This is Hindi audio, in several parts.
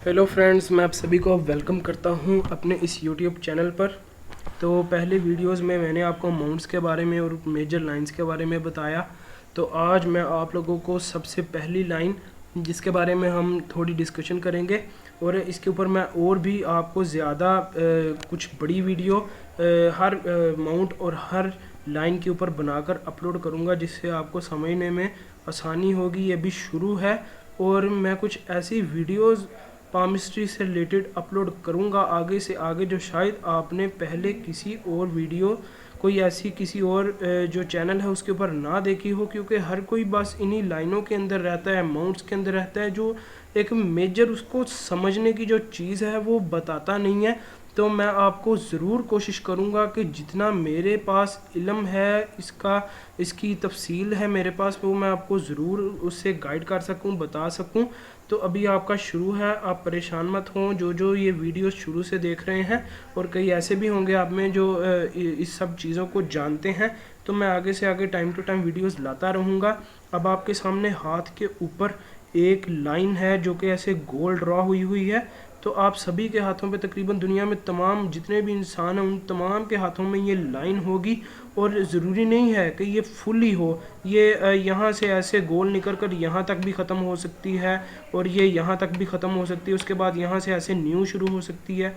हेलो फ्रेंड्स, मैं आप सभी को वेलकम करता हूं अपने इस यूट्यूब चैनल पर। तो पहले वीडियोस में मैंने आपको माउंट्स के बारे में और मेजर लाइंस के बारे में बताया। तो आज मैं आप लोगों को सबसे पहली लाइन जिसके बारे में हम थोड़ी डिस्कशन करेंगे, और इसके ऊपर मैं और भी आपको ज़्यादा कुछ बड़ी वीडियो हर माउंट और हर लाइन के ऊपर बनाकर अपलोड करूंगा, जिससे आपको समझने में आसानी होगी। ये भी शुरू है और मैं कुछ ऐसी वीडियोस पामिस्ट्री से रिलेटेड अपलोड करूंगा आगे से आगे, जो शायद आपने पहले किसी और वीडियो कोई ऐसी किसी और जो चैनल है उसके ऊपर ना देखी हो, क्योंकि हर कोई बस इन्हीं लाइनों के अंदर रहता है, माउंट्स के अंदर रहता है। जो एक मेजर उसको समझने की जो चीज़ है वो बताता नहीं है। तो मैं आपको ज़रूर कोशिश करूँगा कि जितना मेरे पास इल्म है, इसकी तफसील है मेरे पास, वो मैं आपको ज़रूर उससे गाइड कर सकूँ, बता सकूँ। तो अभी आपका शुरू है, आप परेशान मत हों। जो ये वीडियो शुरू से देख रहे हैं, और कई ऐसे भी होंगे आप में जो इस सब चीज़ों को जानते हैं, तो मैं आगे से आगे टाइम टू टाइम वीडियोस लाता रहूँगा। अब आपके सामने हाथ के ऊपर एक लाइन है जो कि ऐसे गोल ड्रॉ हुई है। तो आप सभी के हाथों पे, तकरीबन दुनिया में तमाम जितने भी इंसान हैं उन तमाम के हाथों में ये लाइन होगी। और ज़रूरी नहीं है कि ये फुल ही हो, ये यहाँ से ऐसे गोल निकल कर यहाँ तक भी ख़त्म हो सकती है, और ये यहाँ तक भी ख़त्म हो सकती है, उसके बाद यहाँ से ऐसे न्यू शुरू हो सकती है।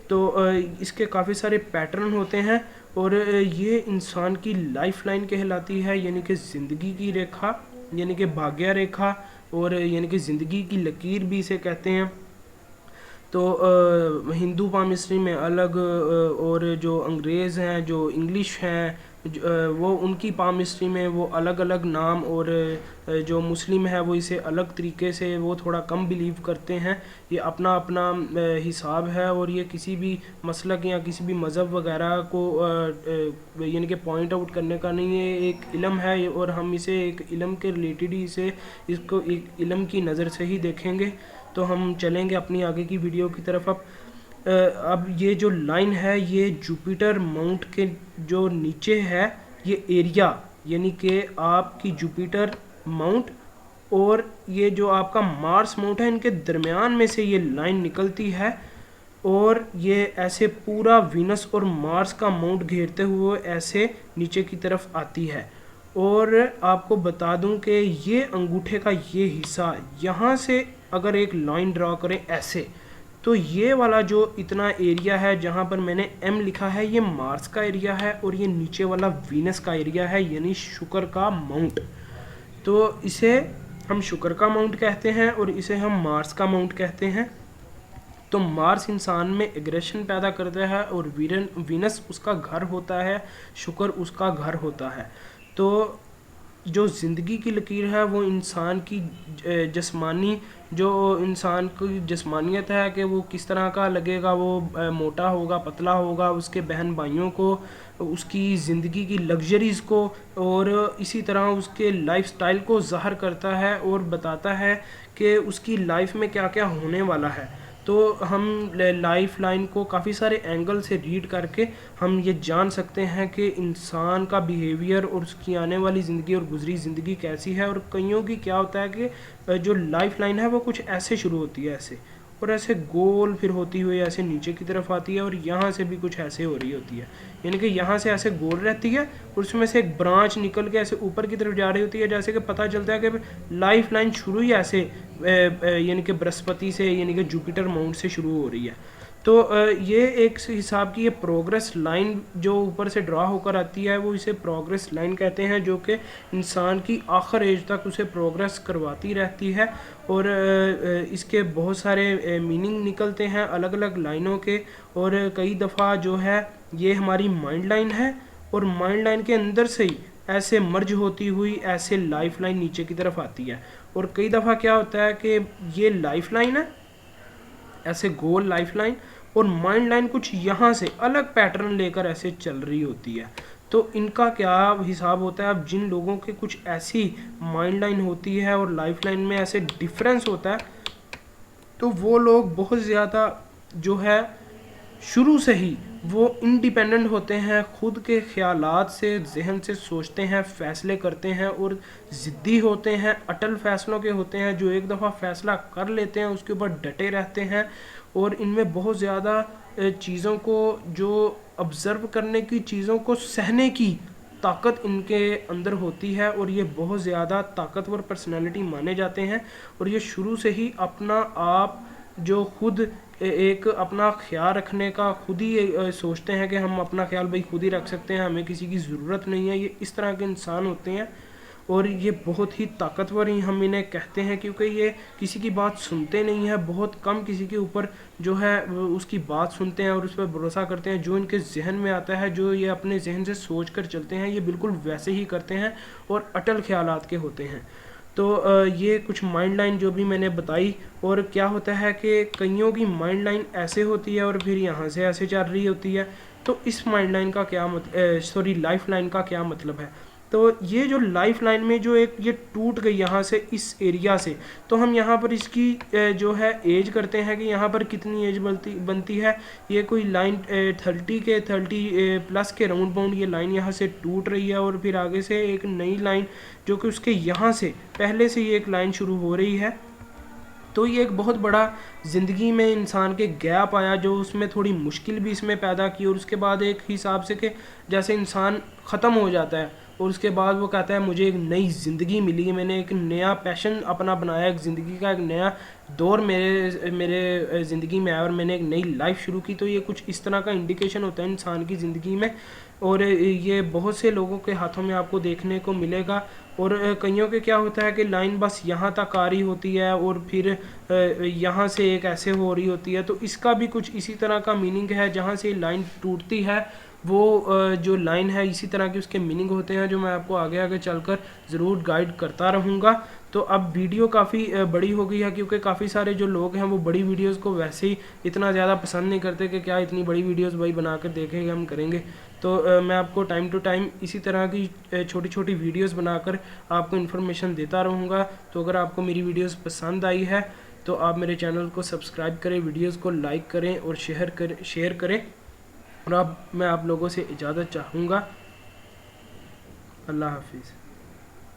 तो इसके काफ़ी सारे पैटर्न होते हैं, और ये इंसान की लाइफ लाइन कहलाती है, यानी कि ज़िंदगी की रेखा, यानी कि भाग्य रेखा, और यानी कि ज़िंदगी की लकीर भी इसे कहते हैं। तो हिंदू पामिस्ट्री में अलग, और जो अंग्रेज़ हैं, जो इंग्लिश हैं, वो उनकी पामिस्ट्री में वो अलग अलग नाम, और जो मुस्लिम है वो इसे अलग तरीके से, वो थोड़ा कम बिलीव करते हैं। ये अपना अपना हिसाब है, और ये किसी भी मसलक या किसी भी मज़हब वगैरह को यानी कि पॉइंट आउट करने का नहीं है। एक इल्म है, और हम इसे एक इल्म के रिलेटेड ही इसको एक इल्म की नज़र से ही देखेंगे। तो हम चलेंगे अपनी आगे की वीडियो की तरफ। अब ये जो लाइन है, ये जुपिटर माउंट के जो नीचे है ये एरिया, यानी कि आपकी जुपिटर माउंट और ये जो आपका मार्स माउंट है, इनके दरमियान में से ये लाइन निकलती है, और ये ऐसे पूरा वीनस और मार्स का माउंट घेरते हुए ऐसे नीचे की तरफ आती है। और आपको बता दूं कि ये अंगूठे का ये हिस्सा, यहाँ से अगर एक लाइन ड्रॉ करें ऐसे, तो ये वाला जो इतना एरिया है जहाँ पर मैंने एम लिखा है, ये मार्स का एरिया है, और ये नीचे वाला वीनस का एरिया है, यानी शुक्र का माउंट। तो इसे हम शुक्र का माउंट कहते हैं, और इसे हम मार्स का माउंट कहते हैं। तो मार्स इंसान में एग्रेशन पैदा करता है, और वीनस उसका घर होता है, शुक्र उसका घर होता है। तो जो ज़िंदगी की लकीर है वो इंसान की जिस्मानी, जो इंसान की जिस्मानियत है कि वो किस तरह का लगेगा, वो मोटा होगा, पतला होगा, उसके बहन भाइयों को, उसकी ज़िंदगी की लग्जरीज़ को, और इसी तरह उसके लाइफस्टाइल को ज़ाहिर करता है, और बताता है कि उसकी लाइफ में क्या क्या होने वाला है। तो हम लाइफ लाइन को काफ़ी सारे एंगल से रीड करके हम ये जान सकते हैं कि इंसान का बिहेवियर और उसकी आने वाली ज़िंदगी और गुजरी ज़िंदगी कैसी है। और कईयों की क्या होता है कि जो लाइफ लाइन है वो कुछ ऐसे शुरू होती है, ऐसे, और ऐसे गोल फिर होती हुई ऐसे नीचे की तरफ आती है, और यहाँ से भी कुछ ऐसे हो रही होती है, यानी कि यहाँ से ऐसे गोल रहती है, और उसमें से एक ब्रांच निकल के ऐसे ऊपर की तरफ जा रही होती है। जैसे कि पता चलता है कि लाइफ लाइन शुरू ही ऐसे यानी कि बृहस्पति से, यानी कि जुपिटर माउंट से शुरू हो रही है। तो ये एक हिसाब की ये प्रोग्रेस लाइन जो ऊपर से ड्रा होकर आती है, वो इसे प्रोग्रेस लाइन कहते हैं, जो कि इंसान की आखिर एज तक उसे प्रोग्रेस करवाती रहती है। और इसके बहुत सारे मीनिंग निकलते हैं अलग अलग लाइनों के, और कई दफ़ा जो है ये हमारी माइंड लाइन है, और माइंड लाइन के अंदर से ही ऐसे मर्ज होती हुई ऐसे लाइफ लाइन नीचे की तरफ आती है। और कई दफ़ा क्या होता है कि ये लाइफ लाइन है, ऐसे गोल लाइफ लाइन, और माइंड लाइन कुछ यहाँ से अलग पैटर्न लेकर ऐसे चल रही होती है। तो इनका क्या हिसाब होता है? अब जिन लोगों के कुछ ऐसी माइंड लाइन होती है और लाइफ लाइन में ऐसे डिफरेंस होता है, तो वो लोग बहुत ज़्यादा जो है शुरू से ही वो इंडिपेंडेंट होते हैं, खुद के ख्यालात से, जहन से सोचते हैं, फ़ैसले करते हैं और ज़िद्दी होते हैं, अटल फ़ैसलों के होते हैं, जो एक दफ़ा फ़ैसला कर लेते हैं उसके ऊपर डटे रहते हैं। और इनमें बहुत ज़्यादा चीज़ों को जो ऑब्ज़र्व करने की, चीज़ों को सहने की ताकत इनके अंदर होती है और ये बहुत ज़्यादा ताकतवर पर्सनैलिटी माने जाते हैं। और ये शुरू से ही अपना आप जो खुद एक अपना ख्याल रखने का खुद ही सोचते हैं कि हम अपना ख्याल भाई खुद ही रख सकते हैं, हमें किसी की ज़रूरत नहीं है, ये इस तरह के इंसान होते हैं। और ये बहुत ही ताकतवर ही हम इन्हें कहते हैं, क्योंकि ये किसी की बात सुनते नहीं हैं, बहुत कम किसी के ऊपर जो है उसकी बात सुनते हैं और उस पर भरोसा करते हैं। जो इनके जहन में आता है, जो ये अपने जहन से सोच कर चलते हैं, ये बिल्कुल वैसे ही करते हैं और अटल ख्यालात के होते हैं। तो ये कुछ माइंड लाइन जो भी मैंने बताई। और क्या होता है कि कईयों की माइंड लाइन ऐसे होती है और फिर यहाँ से ऐसे चल रही होती है। तो इस माइंड लाइन का क्या लाइफ लाइन का क्या मतलब है? तो ये जो लाइफ लाइन में जो एक ये टूट गई यहाँ से, इस एरिया से, तो हम यहाँ पर इसकी जो है एज करते हैं कि यहाँ पर कितनी एज बनती है। ये कोई लाइन 30 प्लस के राउंड बाउंड ये लाइन यहाँ से टूट रही है और फिर आगे से एक नई लाइन जो कि उसके यहाँ से पहले से ये एक लाइन शुरू हो रही है। तो ये एक बहुत बड़ा ज़िंदगी में इंसान के गैप आया, जो उसमें थोड़ी मुश्किल भी इसमें पैदा की। और उसके बाद एक हिसाब से कि जैसे इंसान ख़त्म हो जाता है और उसके बाद वो कहता है मुझे एक नई ज़िंदगी मिली है, मैंने एक नया पैशन अपना बनाया, एक ज़िंदगी का एक नया दौर मेरे ज़िंदगी में आया और मैंने एक नई लाइफ शुरू की। तो ये कुछ इस तरह का इंडिकेशन होता है इंसान की ज़िंदगी में। और ये बहुत से लोगों के हाथों में आपको देखने को मिलेगा। और कईयों के क्या होता है कि लाइन बस यहाँ तक आ रही होती है और फिर यहाँ से एक ऐसे हो रही होती है। तो इसका भी कुछ इसी तरह का मीनिंग है, जहाँ से लाइन टूटती है वो जो लाइन है इसी तरह के उसके मीनिंग होते हैं, जो मैं आपको आगे आगे चलकर ज़रूर गाइड करता रहूँगा। तो अब वीडियो काफ़ी बड़ी हो गई है, क्योंकि काफ़ी सारे जो लोग हैं वो बड़ी वीडियोस को वैसे ही इतना ज़्यादा पसंद नहीं करते कि क्या इतनी बड़ी वीडियोस भाई बना कर देखेंगे, हम करेंगे। तो मैं आपको टाइम टू टाइम इसी तरह की छोटी छोटी वीडियोस बनाकर आपको इन्फॉर्मेशन देता रहूँगा। तो अगर आपको मेरी वीडियोस पसंद आई है तो आप मेरे चैनल को सब्सक्राइब करें, वीडियोस को लाइक करें और शेयर करें। और अब मैं आप लोगों से इजाज़त चाहूँगा। अल्लाह हाफिज़।